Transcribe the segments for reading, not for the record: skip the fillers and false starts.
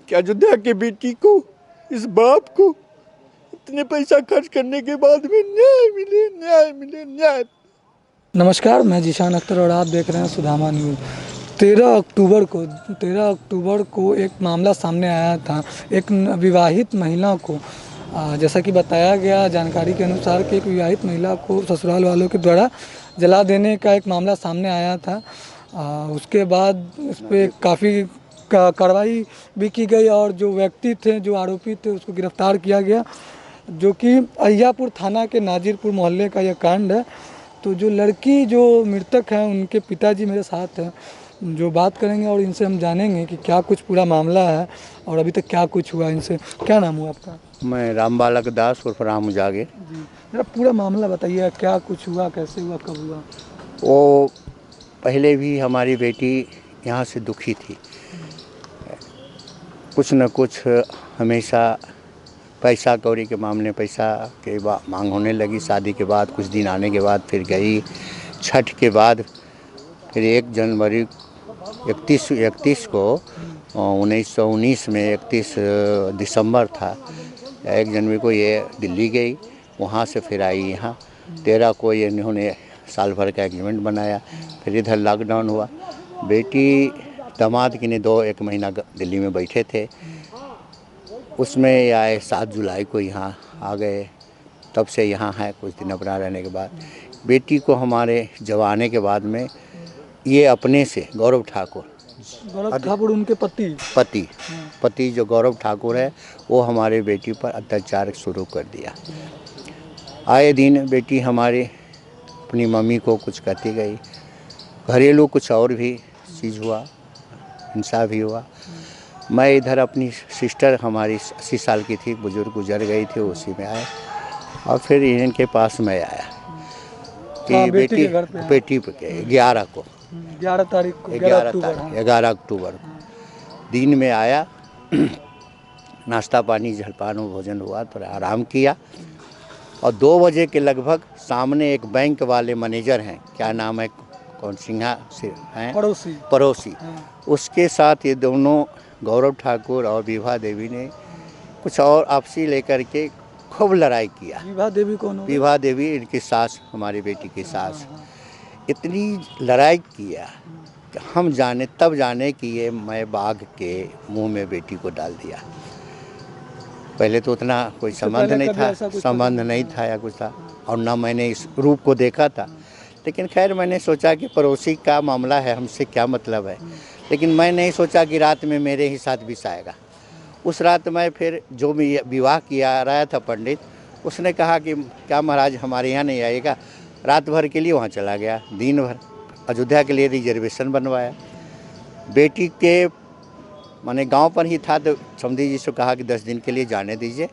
कि अयोध्या की बेटी को, इस बाप को इतने पैसा खर्च करने के बाद भी न्याय मिले, न्याय मिले, न्याय। नमस्कार, मैं जीशान अख्तर और आप देख रहे हैं सुदामा न्यूज़। 13 अक्टूबर को एक मामला सामने आया था। एक विवाहित महिला को जैसा कि बताया गया जानकारी के अनुसार कि एक विवाहित महिला को ससुराल वालों के द्वारा जला देने का एक मामला सामने आया था। उसके बाद इस पर काफ़ी कार्रवाई भी की गई और जो व्यक्ति थे, जो आरोपी थे, उसको गिरफ्तार किया गया, जो कि अहियापुर थाना के नाजिरपुर मोहल्ले का यह कांड है। तो जो लड़की, जो मृतक हैं, उनके पिताजी मेरे साथ हैं, जो बात करेंगे और इनसे हम जानेंगे कि क्या कुछ पूरा मामला है और अभी तक क्या कुछ हुआ इनसे। क्या नाम हुआ आपका? मैं राम बालक दास उर्फ राम उजागे। जी, जरा पूरा मामला बताइए, क्या कुछ हुआ, कैसे हुआ, कब हुआ? वो पहले भी हमारी बेटी यहाँ से दुखी थी। कुछ न कुछ हमेशा पैसा कौड़ी के मामले, पैसा के मांग होने लगी। शादी के बाद कुछ दिन आने के बाद फिर गई। छठ के बाद फिर 1 जनवरी 31 को 1919 में 31 दिसंबर था, 1 जनवरी को ये दिल्ली गई। वहाँ से फिर आई यहाँ। 13 को ये इन्होंने साल भर का एग्रीमेंट बनाया। फिर इधर लॉकडाउन हुआ। बेटी दामाद की ने 1 महीना दिल्ली में बैठे थे। उसमें आए 7 जुलाई को यहाँ आ गए। तब से यहाँ है। कुछ दिन अपना रहने के बाद बेटी को हमारे जब आने के बाद में ये अपने से गौरव ठाकुर उनके पति जो गौरव ठाकुर है, वो हमारे बेटी पर अत्याचार शुरू कर दिया। आए दिन बेटी हमारे अपनी मम्मी को कुछ कहती गई। घरेलू कुछ और भी चीज़ हुआ, हिंसा भी हुआ। मैं इधर अपनी सिस्टर हमारी 80 साल की थी, बुजुर्ग गुजर गई थी, उसी में आया और फिर इनके पास मैं आया कि बेटी 11 को 11 अक्टूबर को दिन में आया। नाश्ता पानी जलपान भोजन हुआ, थोड़ा आराम किया और 2 बजे के लगभग सामने एक बैंक वाले मैनेजर हैं, क्या नाम है, कौन सिंहा से हैं, पड़ोसी। उसके साथ ये दोनों गौरव ठाकुर और विभा देवी ने कुछ और आपसी लेकर के खूब लड़ाई किया। विभा देवी कौन? विभा देवी इनकी सास, हमारी बेटी की सास। इतनी लड़ाई किया कि हम तब जाने कि ये मैं बाघ के मुंह में बेटी को डाल दिया। पहले तो उतना कोई संबंध नहीं था या कुछ था, और ना मैंने इस रूप को देखा था। लेकिन खैर मैंने सोचा कि पड़ोसी का मामला है, हमसे क्या मतलब है। लेकिन मैं नहीं सोचा कि रात में मेरे ही साथ विष आएगा। उस रात मैं फिर जो विवाह किया रहा था पंडित, उसने कहा कि क्या महाराज हमारे यहाँ नहीं आएगा। रात भर के लिए वहाँ चला गया। दिन भर अयोध्या के लिए रिजर्वेशन बनवाया। बेटी के माने गांव पर ही था, तो समधी जी से कहा कि 10 दिन के लिए जाने दीजिए।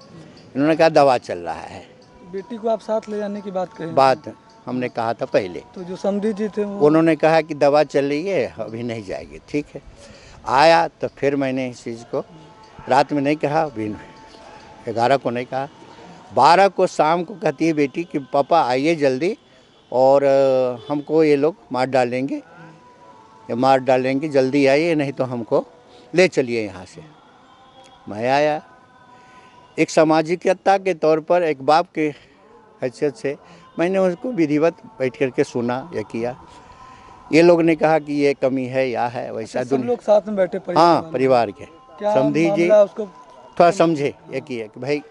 इन्होंने कहा दवा चल रहा है। बेटी को आप साथ ले जाने की बात कही? बात हमने कहा था पहले। तो जो समधी जी थे उन्होंने कहा कि दवा चल रही है, अभी नहीं जाएगी। ठीक है, आया तो फिर मैंने इस चीज़ को रात में नहीं कहा, अभी 11 को नहीं कहा। 12 को शाम को कहती है बेटी कि पापा आइए जल्दी, और हमको ये लोग मार डालेंगे, जल्दी आइए, नहीं तो हमको ले चलिए यहाँ से। मैं आया एक सामाजिकता के तौर पर, एक बाप के हैसियत से मैंने उसको विधिवत बैठ करके सुना या किया। ये लोग ने कहा कि ये कमी है या है, वैसा सब लोग साथ में बैठे परिवार के समझी जी थोड़ा समझे ये किया कि भाई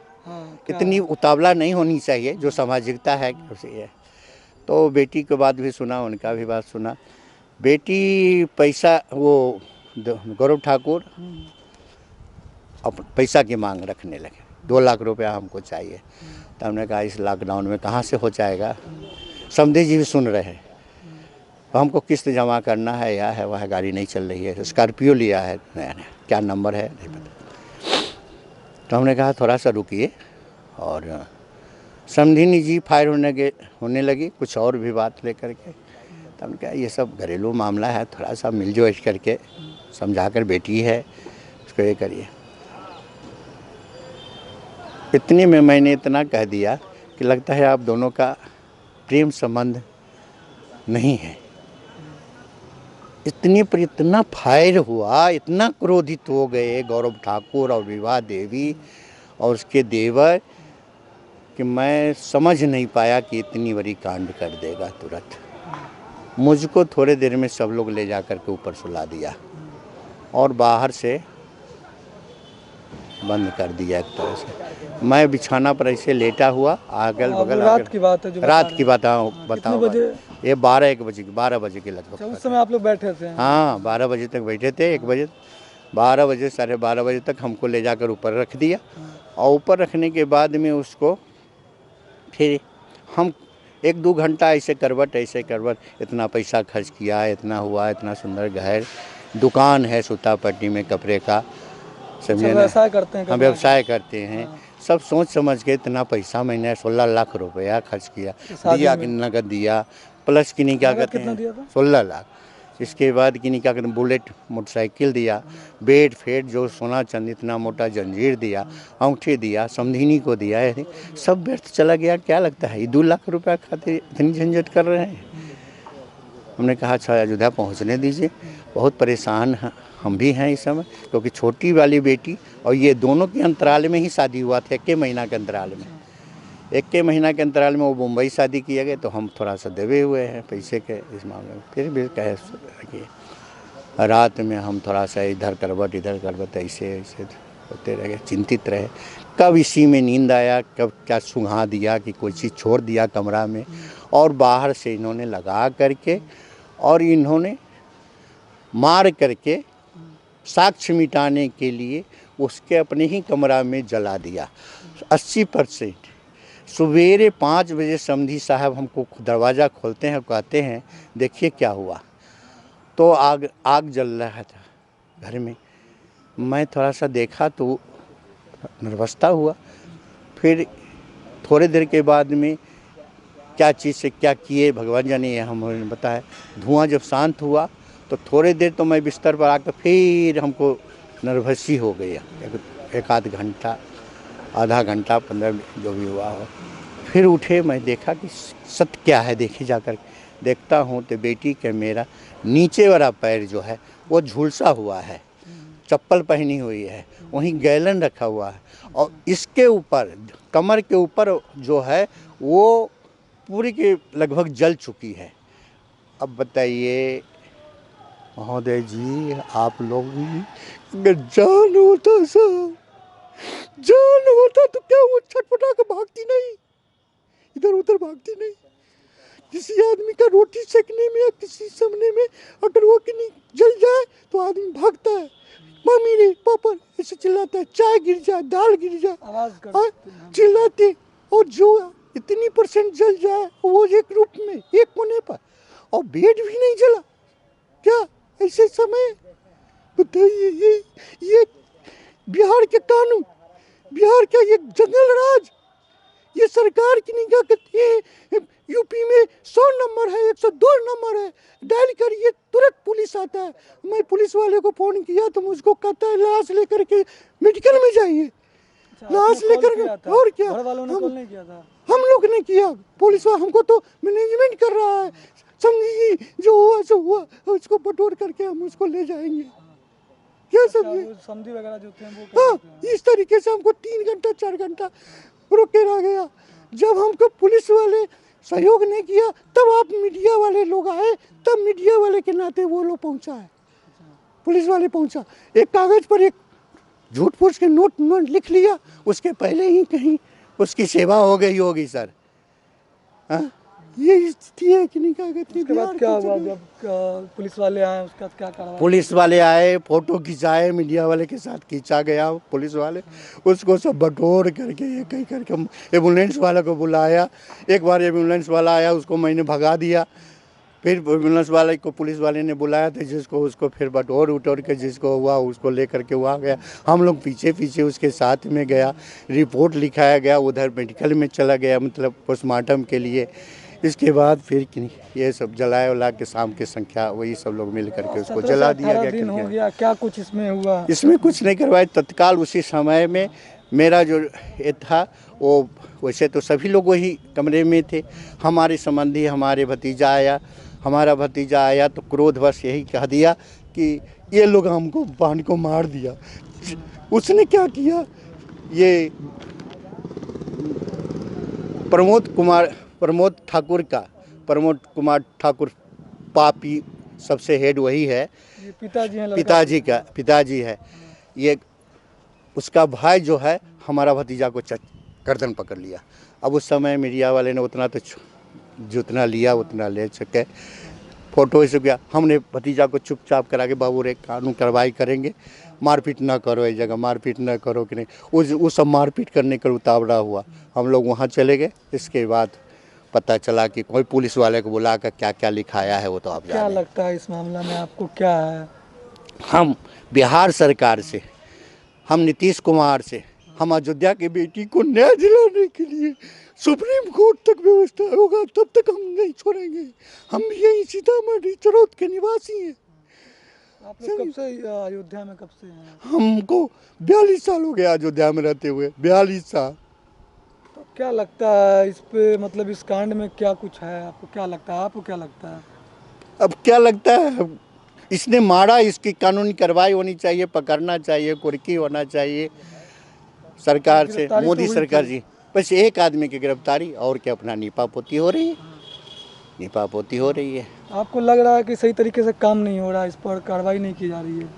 इतनी उतावला नहीं होनी चाहिए, जो सामाजिकता है उसे है। तो बेटी के बात भी सुना, उनका भी बात सुना। बेटी पैसा, वो गौरव ठाकुर पैसा की मांग रखने लगे। 2 लाख रुपया हमको चाहिए। तो हमने कहा इस लॉकडाउन में कहाँ से हो जाएगा। समधी जी भी सुन रहे हैं। तो हमको किस्त जमा करना है या है, वह गाड़ी नहीं चल रही है, स्कॉर्पियो लिया है नया, क्या नंबर है नहीं पता। तो हमने कहा थोड़ा सा रुकिए, और समधिनी जी फायर होने लगी कुछ और भी बात लेकर के। तो हमने कहा ये सब घरेलू मामला है, थोड़ा सा मिलजुल करके समझा कर, बेटी है उसको ये करिए। इतने में मैंने इतना कह दिया कि लगता है आप दोनों का प्रेम संबंध नहीं है। इतने पर इतना फायर हुआ, इतना क्रोधित हो गए गौरव ठाकुर और विभा देवी और उसके देवर कि मैं समझ नहीं पाया कि इतनी बड़ी कांड कर देगा तुरंत। मुझको थोड़े देर में सब लोग ले जा कर के ऊपर सुला दिया और बाहर से बंद कर दिया एक तरह से। मैं बिछाना पर ऐसे लेटा हुआ, अगल बगल रात की बात है जो रात की बात कितने बताओ, बजे? ये 12 बजे के लगभग। उस समय आप लोग बैठे थे? हाँ 12 बजे तक बैठे थे, 1 बजे 12 बजे 12:30 बजे तक हमको ले जाकर ऊपर रख दिया और ऊपर रखने के बाद में उसको फिर हम 1-2 घंटा ऐसे करवट इतना पैसा खर्च किया, इतना हुआ, इतना सुंदर घर, दुकान है सूतापट्टी में कपड़े का, समझे ना। व्यवसाय करते हैं? हम व्यवसाय करते हैं। सब सोच समझ के इतना पैसा मैंने 16 लाख रुपया खर्च किया, दिया कि नगद दिया, प्लस कि नहीं क्या कहते कितना दिया हैं था? 16 लाख। इसके बाद कि नहीं क्या कहते हैं बुलेट मोटरसाइकिल दिया, बेड फेड जो सोना चांदी इतना मोटा जंजीर दिया, अंगूठी दिया, समधिनी को दिया, ये सब व्यर्थ चला गया। क्या लगता है ये 2 लाख रुपया खातिर इतनी झंझट कर रहे हैं। हमने कहा अच्छा अयोध्या पहुंचने दीजिए, बहुत परेशान हम भी हैं इस समय, क्योंकि छोटी वाली बेटी और ये दोनों के अंतराल में ही शादी हुआ था, 1 महीना के अंतराल में। 1 महीना के अंतराल में वो मुंबई शादी किया गया, तो हम थोड़ा सा दबे हुए हैं पैसे के इस मामले में। फिर भी कहे कि रात में हम थोड़ा सा इधर करवट ऐसे होते रह गए, चिंतित रहे। कब इसी में नींद आया, कब क्या सुंघा दिया कि कोई चीज़ छोड़ दिया कमरा में, और बाहर से इन्होंने लगा करके और इन्होंने मार करके साक्ष्य मिटाने के लिए उसके अपने ही कमरा में जला दिया 80%। सवेरे 5 बजे समधी साहब हमको दरवाज़ा खोलते हैं, कहते हैं देखिए क्या हुआ। तो आग जल रहा था घर में। मैं थोड़ा सा देखा तो नर्वसता हुआ। फिर थोड़े देर के बाद में क्या चीज़ से क्या किए भगवान जाने, ये हमें बताया। धुआं जब शांत हुआ तो थोड़ी देर तो मैं बिस्तर पर आकर फिर हमको नर्वसी हो गया, 1 घंटा, आधा घंटा, 15 मिनट जो भी हुआ हो। फिर उठे, मैं देखा कि सत्य क्या है, देखी जाकर देखता हूँ तो बेटी के मेरा नीचे वाला पैर जो है वो झुलसा हुआ है, चप्पल पहनी हुई है, वहीं गैलन रखा हुआ है, और इसके ऊपर कमर के ऊपर जो है वो पूरी के लगभग जल चुकी है। अब बताइए महोदय जी, आप लोग भी अगर जान होता तो क्या वो छटपटा के भागती नहीं, इधर उधर भागती नहीं। किसी आदमी का रोटी सेकने में या किसी समने में अगर वो कि नहीं जल जाए तो आदमी भागता है, मम्मी रे पापा ऐसे चिल्लाता है, चाय गिर जाए, दाल गिर जाए, आवाज चिल्लाते। और जो इतनी % जल जाए वो एक रूप में, एक कोने पर, और बेड भी नहीं जला। क्या ऐसे समय बताइए, ये बिहार के कानून, बिहार का ये जंगल राज, ये सरकार की निगाह करती है। यूपी में 100 नंबर है, 102 नंबर है, डायल करिए तुरंत पुलिस आता है। मैं पुलिस वाले को फ़ोन किया तो मुझको कहता है लाश लेकर के मेडिकल में जाइए। लाश लेकर के, और क्या, घर वालों ने कॉल नहीं किया था? हम लोग ने किया, पुलिस वाला हमको तो मैनेजमेंट कर रहा है, समझिए जो हुआ सो हुआ, उसको बटोर करके हम उसको ले जाएंगे। क्या समझे, समधी वगैरह जो थे वो हाँ, इस तरीके से हमको 3 घंटा 4 घंटा रोके रह गया। जब हमको पुलिस वाले सहयोग नहीं किया तब आप मीडिया वाले लोग आए, तब मीडिया वाले के नाते वो लोग पहुंचा है, पुलिस वाले पहुंचा। एक कागज पर एक झूठ फूस के नोट लिख लिया, उसके पहले ही कहीं उसकी सेवा हो गई होगी सर। हाँ, ये स्थिति है कि नहीं कागज। उसके बाद क्या हुआ जब पुलिस वाले आए, उसके बाद क्या कार्रवाई? पुलिस वाले आए, फोटो खिंचाए, मीडिया वाले के साथ खींचा गया, पुलिस वाले उसको सब बटोर करके ये कहीं करके एम्बुलेंस वाला को बुलाया। एक बार एम्बुलेंस वाला आया, उसको मैंने भगा दिया। फिर एम्बुलेंस वाले को पुलिस वाले ने बुलाया था, जिसको उसको फिर बटोर उटोर के जिसको हुआ उसको लेकर के वहाँ गया। हम लोग पीछे पीछे उसके साथ में गया, रिपोर्ट लिखाया गया, उधर मेडिकल में चला गया, मतलब पोस्टमार्टम के लिए। इसके बाद फिर ये सब जलाए उला के शाम की संख्या वही सब लोग मिल करके उसको जला दिया गया। दिन हो गया, क्या कुछ इसमें हुआ? इसमें कुछ नहीं करवाए, तत्काल उसी समय में मेरा जो ये था वो, वैसे तो सभी लोग वही कमरे में थे, हमारे संबंधी हमारे भतीजा आया, हमारा भतीजा आया तो क्रोधवश यही कह दिया कि ये लोग हमको बहन को मार दिया। उसने क्या किया, ये प्रमोद कुमार ठाकुर पापी सबसे हेड वही है, ये पिताजी हैं, पिताजी है। ये उसका भाई जो है हमारा भतीजा को गर्दन पकड़ लिया। अब उस समय मीडिया वाले ने उतना तो जितना लिया उतना ले सके, फोटो सब किया। हमने भतीजा को चुपचाप करा के बाबू रे कानून कार्रवाई करेंगे, मारपीट ना करो, इस जगह मारपीट ना करो कि नहीं। उस सब मारपीट करने का उतावला हुआ। हम लोग वहाँ चले गए। इसके बाद पता चला कि कोई पुलिस वाले को बुला कर क्या क्या लिखाया है वो तो आप क्या लगता है इस मामला में आपको क्या है? हम बिहार सरकार से, हम नीतीश कुमार से, हम अयोध्या की बेटी को न्याय दिलाने के लिए सुप्रीम कोर्ट तक व्यवस्था होगा तब तक हम नहीं छोड़ेंगे। हम यही सीतामढ़ी चरौद के निवासी हैं। आप लोग कब से अयोध्या में, कब से हैं? हमको 42 साल हो गया अयोध्या में रहते हुए, 42 साल। तो क्या लगता है इस पे, मतलब इस कांड में क्या कुछ है? आपको क्या लगता है? आपको क्या लगता है? अब क्या लगता है, इसने मारा, इसकी कानूनी कार्रवाई होनी चाहिए, पकड़ना चाहिए, कुर्की होना चाहिए सरकार से, मोदी सरकार जी। बस एक आदमी की गिरफ्तारी और क्या, अपना नीपा पोती हो रही है, नीपा पोती हो रही है। आपको लग रहा है कि सही तरीके से काम नहीं हो रहा है, इस पर कार्रवाई नहीं की जा रही है?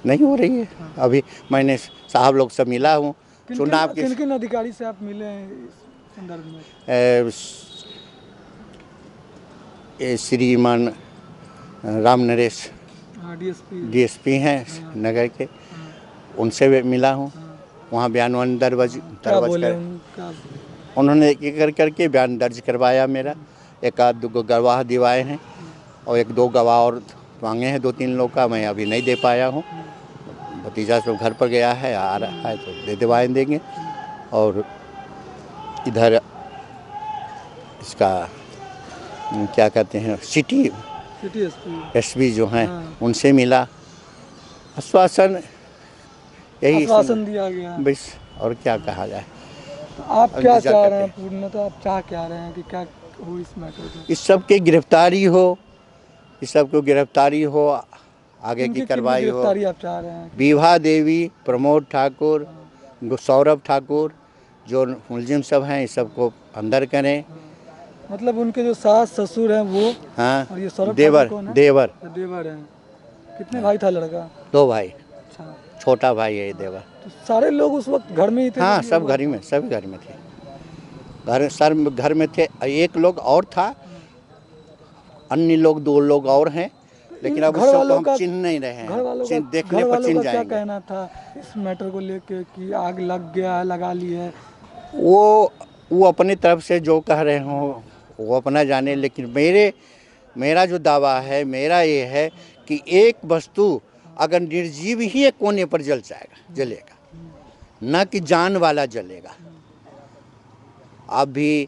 नहीं हो रही है। अभी मैंने साहब लोग से मिला हूँ, चुनाव के किन अधिकारी से आप मिले हैं इस संदर्भ में? श्रीमान राम नरेश डीएसपी हैं नगर के, उनसे भी मिला हूँ। वहाँ बयान दर्ज कर उन्होंने एक करके बयान दर्ज करवाया मेरा। एक आध दो गवाह दिवाए हैं और एक दो गवाह और मांगे हैं 2-3 लोग का, मैं अभी नहीं दे पाया हूँ। भतीजा सब घर पर गया है, आ रहा है तो दिवाए देंगे। और इधर इसका क्या कहते हैं, सिटी एसपी जो हैं उनसे मिला, आश्वासन यही दिया गया। बस, और क्या कहा जाए। तो आप क्या चाह रहे हैं पूर्ण, तो आप चाह क्या रहे हैं कि क्या हो इस मैटर में? इस सब की गिरफ्तारी हो, इस सब को गिरफ्तारी हो, आगे की कार्रवाई हो। आप चाह रहे हैं? विभा देवी, प्रमोद ठाकुर, सौरभ ठाकुर, जो मुलजिम सब हैं, इस सब को अंदर करें। मतलब उनके जो सास ससुर हैं वो, हाँ, और ये सौरभ देवर हैं। कितने भाई था लड़का? 2 भाई। अच्छा, छोटा भाई है ये देवर। तो सारे लोग उस वक्त घर में ही थे? हाँ, सब घर में, सभी घर में थे, घर में थे। एक लोग और था, अन्य लोग 2 लोग और हैं, लेकिन अब उसको हम चिन्ह नहीं रहे हैं। देखने पर चिन्ह जाएंगे। क्या कहना था इस मैटर को लेके कि आग लग गया है, लगा ली है? वो अपनी तरफ से जो कह रहे हो वो अपना जाने, लेकिन मेरा जो दावा है, मेरा ये है कि एक वस्तु अगर निर्जीव ही एक कोने पर जलेगा, न कि जान वाला जलेगा। आप भी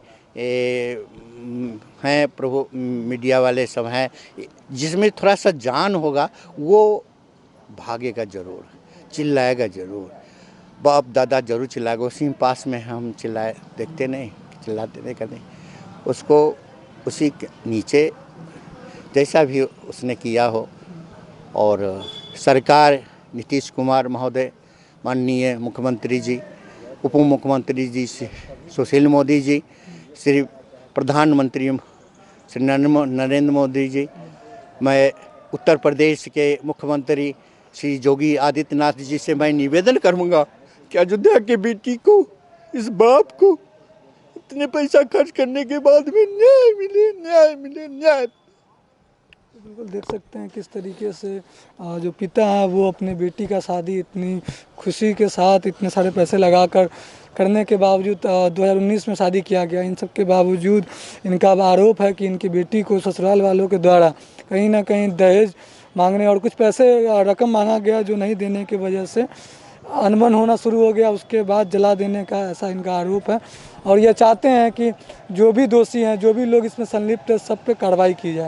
हैं प्रभु, मीडिया वाले सब हैं, जिसमें थोड़ा सा जान होगा वो भागेगा जरूर, चिल्लाएगा जरूर, बाप दादा जरूर चिल्लाएगा। उसी पास में हम चिल्लाए देखते नहीं, चिल्लाते नहीं करते उसको, उसी के नीचे जैसा भी उसने किया हो। और सरकार, नीतीश कुमार महोदय, माननीय मुख्यमंत्री जी, उप मुख्यमंत्री जी सुशील मोदी जी, श्री प्रधानमंत्री श्री नरेंद्र मोदी जी, मैं उत्तर प्रदेश के मुख्यमंत्री श्री योगी आदित्यनाथ जी से मैं निवेदन करूँगा कि अयोध्या की बेटी को, इस बाप को इतने पैसा खर्च करने के बाद भी न्याय मिले। बिल्कुल देख सकते हैं किस तरीके से जो पिता है वो अपने बेटी का शादी इतनी खुशी के साथ इतने सारे पैसे लगाकर करने के बावजूद 2019 में शादी किया गया। इन सब के बावजूद इनका आरोप है कि इनकी बेटी को ससुराल वालों के द्वारा कहीं ना कहीं दहेज मांगने और कुछ पैसे रकम मांगा गया, जो नहीं देने की वजह से अनबन होना शुरू हो गया। उसके बाद जला देने का ऐसा इनका आरोप है और ये चाहते हैं कि जो भी दोषी हैं, जो भी लोग इसमें संलिप्त है, सब पे कार्रवाई की जाए।